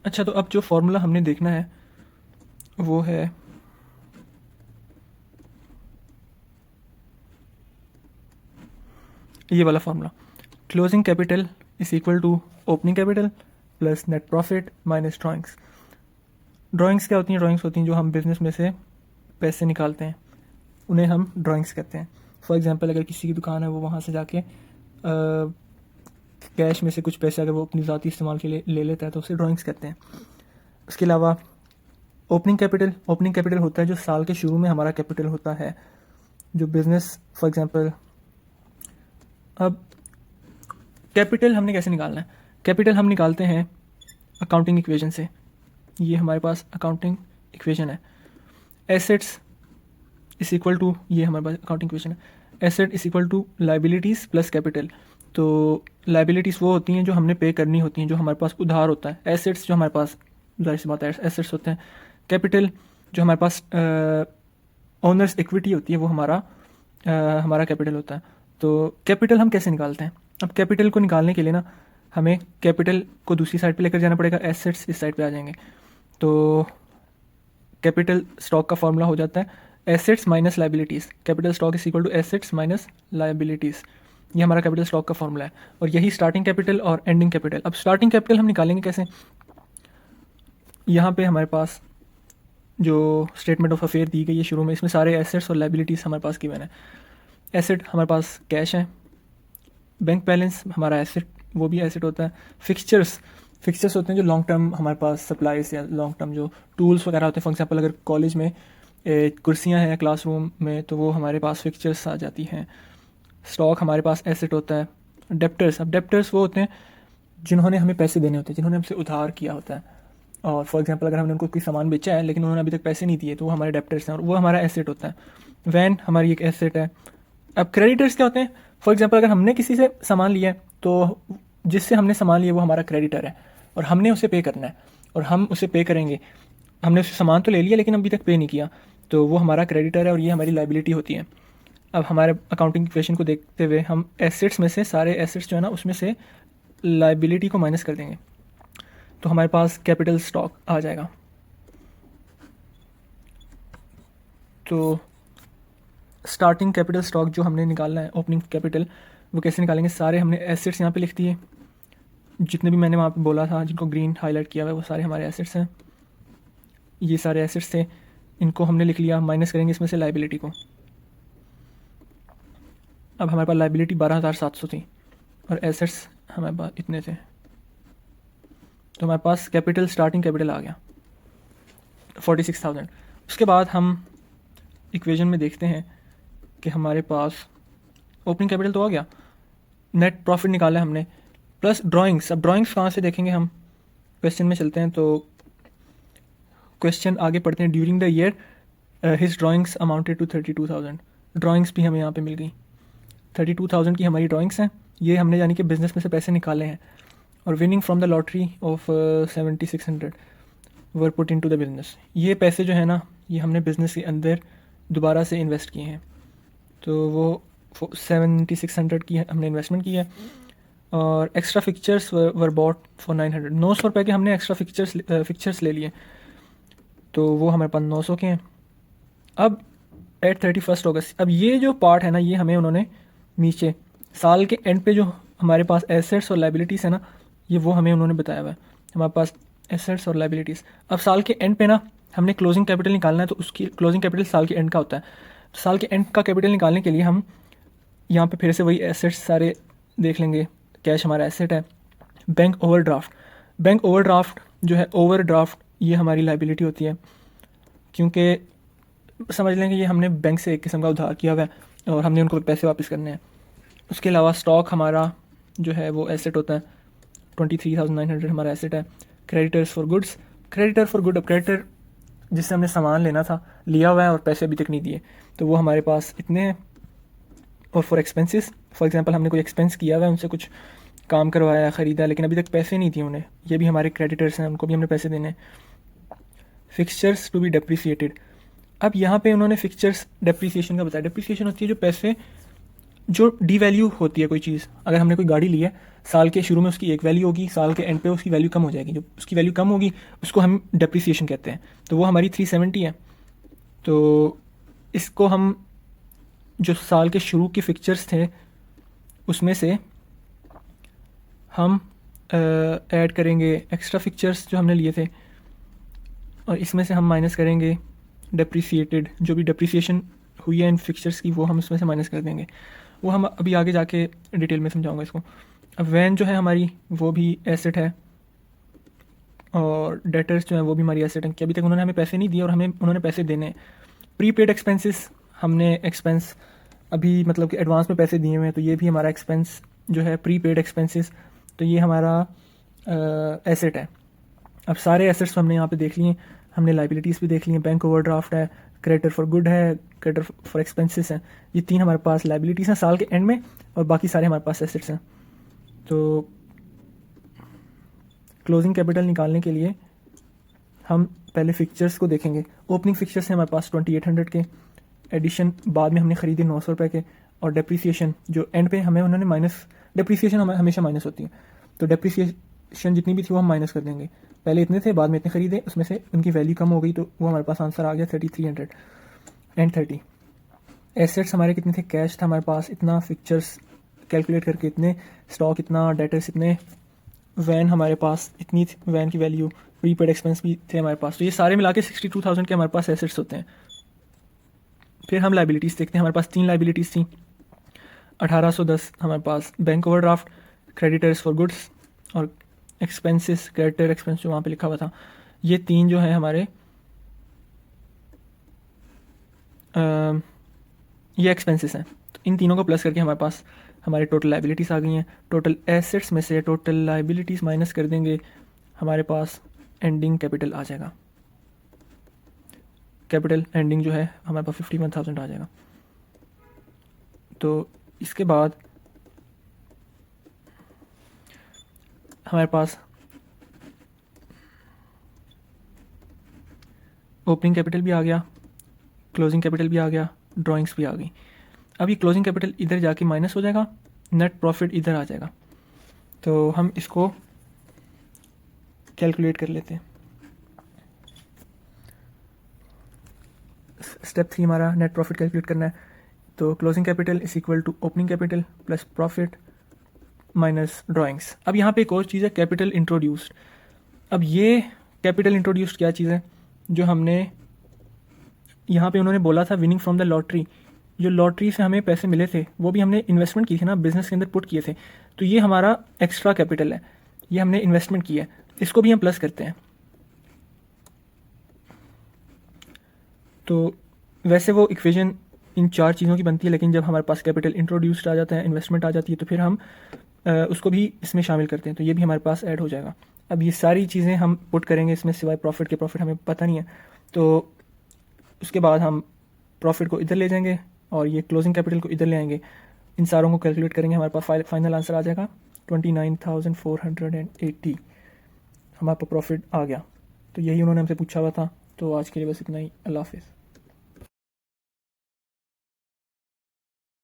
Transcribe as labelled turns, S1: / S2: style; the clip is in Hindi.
S1: अच्छा, तो अब जो फार्मूला हमने देखना है वो है ये वाला formula, closing capital is equal to opening capital plus net profit minus drawings. Drawings क्या होती हैं? ड्राइंग्स होती हैं जो हम बिजनेस में से पैसे निकालते हैं, उन्हें हम ड्राइंग्स कहते हैं। फॉर एग्जांपल, अगर किसी की दुकान है, वो वहाँ से जाके कैश में से कुछ पैसे अगर वो अपनी ज़ाती इस्तेमाल के लिए ले लेता है तो उसे ड्राइंग्स कहते हैं। उसके अलावा ओपनिंग कैपिटल होता है जो साल के शुरू में हमारा कैपिटल होता है, जो बिज़नेस फॉर एग्जांपल। अब कैपिटल हमने कैसे निकालना है? कैपिटल हम निकालते हैं अकाउंटिंग इक्वेशन से। ये हमारे पास अकाउंटिंग इक्वेशन है। एसेट्स इज इक्वल टू, ये हमारे पास अकाउंटिंग इक्वेशन है, asset is equal to liabilities plus capital. तो लाइबिलिटीज़ वो होती हैं जो हमने पे करनी होती हैं, जो हमारे पास उधार होता है। एसेट्स जो हमारे पास, जाहिर सी बात है, एसेट्स होते हैं। कैपिटल जो हमारे पास ओनर्स इक्विटी होती है, वो हमारा कैपिटल होता है। तो कैपिटल हम कैसे निकालते हैं? अब कैपिटल को निकालने के लिए ना, हमें कैपिटल को दूसरी साइड पे लेकर जाना पड़ेगा, एसेट्स इस साइड पे आ जाएंगे। तो कैपिटल स्टॉक का फॉर्मूला हो जाता है assets minus liabilities. Capital stock is equal to assets minus liabilities. ये हमारा कैपिटल स्टॉक का फॉर्मूला है, और यही स्टार्टिंग कैपिटल और एंडिंग कैपिटल। अब स्टार्टिंग कैपिटल हम निकालेंगे कैसे? यहाँ पे हमारे पास जो स्टेटमेंट ऑफ अफेयर दी गई है शुरू में, इसमें सारे एसेट्स और लाइबिलिटीज़ हमारे पास गिवन है। एसेट हमारे पास कैश है, बैंक बैलेंस हमारा एसेट, वो भी एसेट होता है। फिक्सचर्स होते हैं जो लॉन्ग टर्म हमारे पास सप्लाईज या लॉन्ग टर्म जो टूल्स वगैरह होते हैं। फॉर एग्जांपल, अगर कॉलेज में कुर्सियां हैं क्लासरूम में, तो वो हमारे पास फिक्सचर्स आ जाती हैं। स्टॉक हमारे पास एसेट होता है। डेप्टर्स, अब डेप्टर्स वो होते हैं जिन्होंने हमें पैसे देने होते हैं, जिन्होंने हमसे उधार किया होता है। और फॉर एग्जांपल, अगर हमने उनको कोई सामान बेचा है लेकिन उन्होंने अभी तक पैसे नहीं दिए, तो वो हमारे डेप्टर्स हैं और वो हमारा एसेट होता है। वैन हमारी एक एसेट है। अब क्रेडिटर्स क्या होते हैं? फॉर एग्जांपल, अगर हमने किसी से सामान लिया है, तो जिससे हमने सामान लिया वो हमारा क्रेडिटर है और हमने उसे पे करना है, और हम उसे पे करेंगे। हमने उससे सामान तो ले लिया लेकिन अभी तक पे नहीं किया, तो वो हमारा क्रेडिटर है और ये हमारी लाइबिलिटी होती है। अब हमारे अकाउंटिंग इक्वेशन को देखते हुए हम एसेट्स में से, सारे एसेट्स जो है ना, उसमें से लाइबिलिटी को माइनस कर देंगे, तो हमारे पास कैपिटल स्टॉक आ जाएगा। तो स्टार्टिंग कैपिटल स्टॉक जो हमने निकालना है, ओपनिंग कैपिटल, वो कैसे निकालेंगे? सारे हमने एसेट्स यहाँ पे लिख दिए, जितने भी मैंने वहाँ पे बोला था, जिनको ग्रीन हाईलाइट किया हुआ है, वो सारे हमारे एसेट्स हैं। ये सारे एसेट्स थे, इनको हमने लिख लिया। माइनस करेंगे इसमें से लाइबिलिटी को। अब हमारे पास लाइबिलिटी 12,700 थी और एसेट्स हमारे पास इतने थे, तो हमारे पास कैपिटल, स्टार्टिंग कैपिटल आ गया 46,000। उसके बाद हम इक्वेशन में देखते हैं कि हमारे पास ओपनिंग कैपिटल तो आ गया, नेट प्रॉफिट निकाला हमने, प्लस ड्राइंग्स। अब ड्राइंग्स कहाँ से देखेंगे? हम क्वेश्चन में चलते हैं, तो क्वेश्चन आगे पढ़ते हैं। During the year his drawings amounted to 32,000। Drawings भी हमें यहाँ पे मिल गई। 32,000 की हमारी ड्राइंग्स हैं, ये हमने यानी कि बिज़नेस में से पैसे निकाले हैं। और winning from the lottery of 7600 were put into the business. ये पैसे जो है ना, ये हमने बिज़नेस के अंदर दोबारा से इन्वेस्ट किए हैं, तो वो 7600 की हमने इन्वेस्टमेंट की है। और extra fixtures were bought for 900। 900 रुपये के हमने एक्स्ट्रा फिक्चर्स ले लिए, तो वो हमारे पास 900 के हैं। अब एट 31 अगस्त, अब ये जो पार्ट है ना, ये हमें उन्होंने नीचे साल के एंड पे जो हमारे पास एसेट्स और लाइबिलिटीज़ है ना, ये वो हमें उन्होंने बताया हुआ है। हमारे पास एसेट्स और लाइबिलिटीज़। अब साल के एंड पे ना हमने क्लोजिंग कैपिटल निकालना है, तो उसकी क्लोजिंग कैपिटल साल के एंड का होता है। तो साल के एंड का कैपिटल निकालने के लिए हम यहाँ पे फिर से वही एसेट्स सारे देख लेंगे। कैश हमारा एसेट है। बैंक ओवरड्राफ्ट जो है, ओवरड्राफ्ट ये हमारी लाइबिलिटी होती है, क्योंकि समझ लेंगे ये हमने बैंक से एक किस्म का उधार किया हुआ है और हमने उनको पैसे वापस करने हैं। उसके अलावा स्टॉक हमारा जो है वो एसेट होता है। 23,900 हमारा एसेट है। Creditors for goods, creditor for good, अब क्रेडिटर जिससे हमने सामान लेना था, लिया हुआ है और पैसे अभी तक नहीं दिए, तो वो हमारे पास इतने हैं। और फॉर एक्सपेंसेस, फॉर एग्जांपल हमने कोई एक्सपेंस किया हुआ है, उनसे कुछ काम करवाया, ख़रीदा, लेकिन अभी तक पैसे नहीं दिए उन्हें, ये भी हमारे क्रेडिटर्स हैं, उनको भी हमने पैसे देने हैं। फिक्सचर्स टू बी डेप्रिसिएटेड, अब यहाँ पे उन्होंने फिक्सचर्स डेप्रिसिएशन का बताया। डेप्रिसिएशन होती है जो पैसे जो डी वैल्यू होती है कोई चीज़, अगर हमने कोई गाड़ी ली है, साल के शुरू में उसकी एक वैल्यू होगी, साल के एंड पे उसकी वैल्यू कम हो जाएगी, जो उसकी वैल्यू कम होगी उसको हम डेप्रिसिएशन कहते हैं। तो वो हमारी 370 है। तो इसको हम जो साल के शुरू के फिक्चर्स थे उसमें से हम ऐड करेंगे एक्स्ट्रा फिक्चर्स जो हमने लिए थे, और इसमें से हम माइनस करेंगे डेप्रिसिएटेड, जो भी डेप्रिसिएशन हुई है इन फिक्चर्स की वो हम इसमें से माइनस कर देंगे। वो हम अभी आगे जाके डिटेल में समझाऊंगा इसको। अब वैन जो है हमारी वो भी एसेट है, और डेटर्स जो है वो भी हमारी एसेट है, कि अभी तक उन्होंने हमें पैसे नहीं दिए और हमें उन्होंने पैसे देने हैं। प्रीपेड एक्सपेंसेस, हमने एक्सपेंस अभी मतलब कि एडवांस में पैसे दिए हुए हैं, तो ये भी हमारा एक्सपेंस जो है प्रीपेड एक्सपेंसेस, तो ये हमारा एसेट है। अब सारे एसेट्स हमने यहाँ पे देख लिए, हमने लाइबिलिटीज़ भी देख ली हैं। बैंक ओवरड्राफ्ट है, क्रेडिटर फॉर गुड है, क्रेडिटर फॉर एक्सपेंसेस हैं। ये तीन हमारे पास लाइबिलिटीज़ हैं साल के एंड में, और बाकी सारे हमारे पास एसेट्स हैं। तो क्लोजिंग कैपिटल निकालने के लिए हम पहले फिक्चर्स को देखेंगे। ओपनिंग फिक्चर्स हैं हमारे पास 2800 के, एडिशन बाद में हमने ख़रीदे 900 रुपये के, और डेप्रिसिएशन जो एंड पे हमें उन्होंने माइनस, डेप्रिसिएशन हमें हमेशा माइनस होती है, तो डेप्रिसिएशन जितनी भी थी वो हम माइनस कर देंगे। पहले इतने थे, बाद में इतने ख़रीदे, उसमें से उनकी वैल्यू कम हो गई, तो वो हमारे पास आंसर आ गया 3300 एंड 30। एसेट्स हमारे कितने थे, कैश था हमारे पास इतना, फिक्चर्स कैलकुलेट करके इतने, स्टॉक इतना, डेटर्स इतने, वैन हमारे पास इतनी थी, वैन की वैल्यू, प्रीपेड एक्सपेंस भी थे हमारे पास। तो ये सारे मिला के 62,000 के हमारे पास एसेट्स होते हैं। फिर हम लाइबिलिटीज़ देखते हैं। हमारे पास तीन लाइबिलिटीज़ थी। 1810 हमारे पास bank overdraft, creditors for goods, और एक्सपेंसेस, क्रेडिटर एक्सपेंस जो वहाँ पे लिखा हुआ था। ये तीन जो है हमारे ये एक्सपेंसेस हैं। तो इन तीनों को प्लस करके हमारे पास हमारे टोटल लाइबिलिटीज़ आ गई हैं। टोटल एसेट्स में से टोटल लाइबिलिटीज़ माइनस कर देंगे, हमारे पास एंडिंग कैपिटल आ जाएगा। कैपिटल एंडिंग जो है हमारे पास 51,000 आ जाएगा। तो इसके बाद हमारे पास ओपनिंग कैपिटल भी आ गया, क्लोजिंग कैपिटल भी आ गया, ड्राइंग्स भी आ गई। अब ये क्लोजिंग कैपिटल इधर जाके माइनस हो जाएगा, नेट प्रॉफिट इधर आ जाएगा। तो हम इसको कैलकुलेट कर लेते हैं। स्टेप 3 हमारा नेट प्रॉफिट कैलकुलेट करना है। तो closing capital is equal to opening capital plus profit minus drawings. अब यहाँ पे एक और चीज़ है, कैपिटल इंट्रोड्यूस्ड। अब ये कैपिटल इंट्रोड्यूस्ड क्या चीज़ है, जो हमने यहाँ पे उन्होंने बोला था विनिंग फ्रॉम द लॉटरी, जो लॉटरी से हमें पैसे मिले थे वो भी हमने इन्वेस्टमेंट की थी ना, बिजनेस के अंदर पुट किए थे। तो ये हमारा एक्स्ट्रा कैपिटल है, ये हमने इन्वेस्टमेंट की है, इसको भी हम प्लस करते हैं। तो वैसे वो इक्वेशन इन चार चीज़ों की बनती है, लेकिन जब हमारे पास कैपिटल इंट्रोड्यूस्ड आ जाता है, इन्वेस्टमेंट आ जाती है, तो फिर हम उसको भी इसमें शामिल करते हैं, तो ये भी हमारे पास ऐड हो जाएगा। अब ये सारी चीज़ें हम पुट करेंगे इसमें, सिवाय प्रॉफिट के, प्रॉफिट हमें पता नहीं है। तो उसके बाद हम प्रॉफिट को इधर ले जाएंगे और ये क्लोजिंग कैपिटल को इधर ले आएंगे, इन सारों को कैलकुलेट करेंगे, हमारे पास फाइनल आंसर आ जाएगा 29,480 हमारे पास प्रॉफिट आ गया। तो यही उन्होंने हमसे पूछा हुआ था। तो आज के लिए बस इतना ही। अल्लाह हाफिज़।